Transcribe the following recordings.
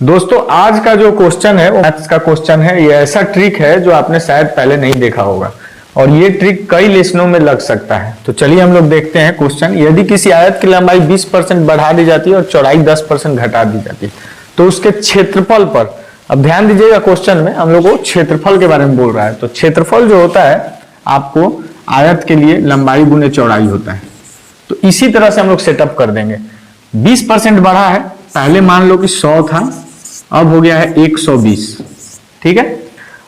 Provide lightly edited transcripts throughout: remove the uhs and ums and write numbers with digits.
दोस्तों आज का जो क्वेश्चन है वो मैथ्स का क्वेश्चन है। ये ऐसा ट्रिक है जो आपने शायद पहले नहीं देखा होगा और ये ट्रिक कई लेसनों में लग सकता है। तो चलिए हम लोग देखते हैं क्वेश्चन। यदि किसी आयत की लंबाई 20% बढ़ा दी जाती है और चौड़ाई 10% घटा दी जाती है तो उसके क्षेत्रफल पर, अब ध्यान दीजिएगा क्वेश्चन में हम लोग को क्षेत्रफल के बारे में बोल रहा है। तो क्षेत्रफल जो होता है आपको आयत के लिए लंबाई गुने चौड़ाई होता है। तो इसी तरह से हम लोग सेटअप कर देंगे। 20% बढ़ा है, पहले मान लो कि 100 था, अब हो गया है 120, ठीक है।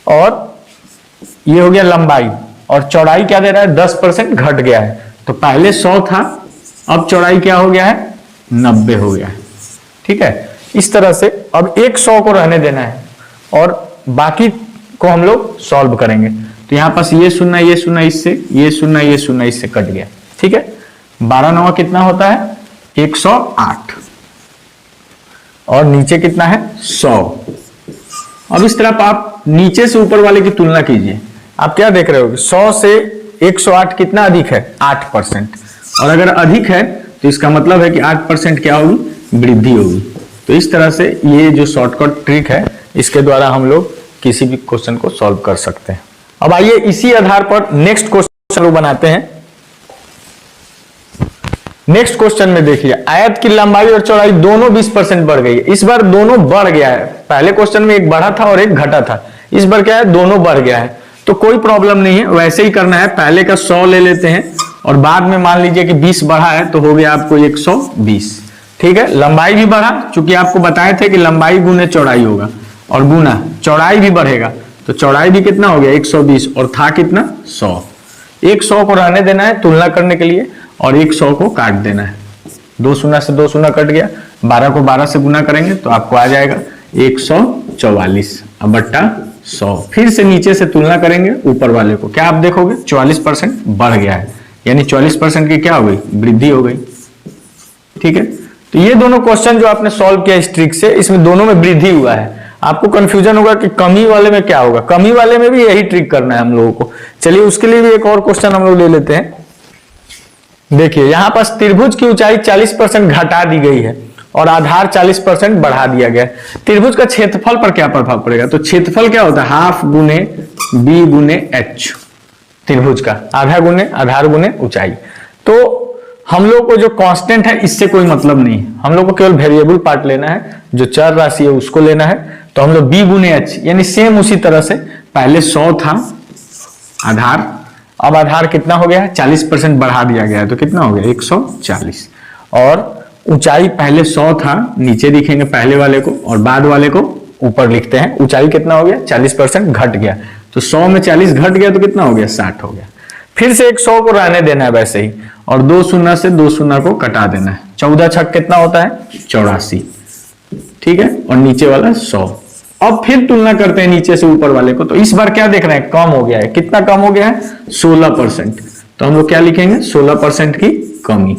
और ये हो गया लंबाई और चौड़ाई क्या दे रहा है, 10% घट गया है। तो पहले 100 था, अब चौड़ाई क्या हो गया है, 90 हो गया है, ठीक है। इस तरह से अब एक 100 को रहने देना है और बाकी को हम लोग सॉल्व करेंगे। तो यहां पास ये शून्य ये शून्य इससे, ये शून्य ये शून्य इससे कट गया, ठीक है। 12 9 कितना होता है, 108 और नीचे कितना है, 100। अब इस तरफ आप नीचे से ऊपर वाले की तुलना कीजिए। आप क्या देख रहे हो, 100 से 108 कितना अधिक है, 8%। और अगर अधिक है तो इसका मतलब है कि 8% क्या होगी, वृद्धि होगी। तो इस तरह से ये जो शॉर्टकट ट्रिक है इसके द्वारा हम लोग किसी भी क्वेश्चन को सॉल्व कर सकते हैं। अब आइए इसी आधार पर नेक्स्ट क्वेश्चन लोग बनाते हैं। नेक्स्ट क्वेश्चन में देखिए, आयत की लंबाई और चौड़ाई दोनों 20% बढ़ गई है। इस बार दोनों बढ़ गया है। पहले क्वेश्चन में एक बढ़ा था और एक घटा था, इस बार क्या है, दोनों बढ़ गया है। तो कोई प्रॉब्लम नहीं है, वैसे ही करना है। पहले का 100 ले लेते हैं और बाद में मान लीजिए कि 20 बढ़ा है तो हो गया आपको 120, ठीक है। लंबाई भी बढ़ा, चूंकि आपको बताए थे कि लंबाई गुने चौड़ाई होगा और गुना चौड़ाई भी बढ़ेगा, तो चौड़ाई भी कितना हो गया, 120 और था कितना, 100। एक 100 को रहने देना है तुलना करने के लिए और एक 100 को काट देना है। 2 शून्य से 2 शून्य कट गया, 12 को 12 से गुना करेंगे तो आपको आ जाएगा 144 अब बट्टा 100। फिर से नीचे से तुलना करेंगे ऊपर वाले को, क्या आप देखोगे 44% बढ़ गया है, यानी 44% की क्या हो गई, वृद्धि हो गई, ठीक है। तो ये दोनों क्वेश्चन जो आपने सॉल्व किया इस ट्रिक से, इसमें दोनों में वृद्धि हुआ है। आपको कंफ्यूजन होगा कि कमी वाले में क्या होगा, कमी वाले में भी यही ट्रिक करना है हम लोगों को। चलिए उसके लिए भी एक और क्वेश्चन हम लोग ले लेते हैं। देखिए यहां पास त्रिभुज की ऊंचाई 40% घटा दी गई है और आधार 40% बढ़ा दिया गया है। त्रिभुज का क्षेत्रफल पर क्या प्रभाव पड़ेगा, तो क्षेत्रफल क्या होता है, हाफ गुने बी गुने एच, त्रिभुज का आधा गुने आधार गुने ऊंचाई। तो हम लोग को जो कांस्टेंट है इससे कोई मतलब नहीं है, हम लोग को केवल वेरिएबल पार्ट लेना है, जो चर राशि है उसको लेना है। तो हम लोग बी गुने एच, यानी सेम उसी तरह से पहले 100 था आधार, अब आधार कितना हो गया है, 40% बढ़ा दिया गया है तो कितना हो गया, 140। और ऊंचाई पहले 100 था, नीचे लिखेंगे पहले वाले को और बाद वाले को ऊपर लिखते हैं। ऊंचाई कितना हो गया, 40% घट गया, तो 100 में 40 घट गया तो कितना हो गया, 60 हो गया। फिर से एक 100 को रहने देना है वैसे ही और 2 शून्य से 2 शून्य को कटा देना है। 14 छक कितना होता है, 84, ठीक है। और नीचे वाला 100। अब फिर तुलना करते हैं नीचे से ऊपर वाले को, तो इस बार क्या देख रहे हैं, कम हो गया है। कितना कम हो गया है, 16%। तो हम लोग क्या लिखेंगे, 16% की कमी।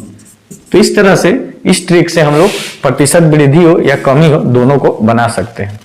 तो इस तरह से इस ट्रिक से हम लोग प्रतिशत वृद्धि हो या कमी हो दोनों को बना सकते हैं।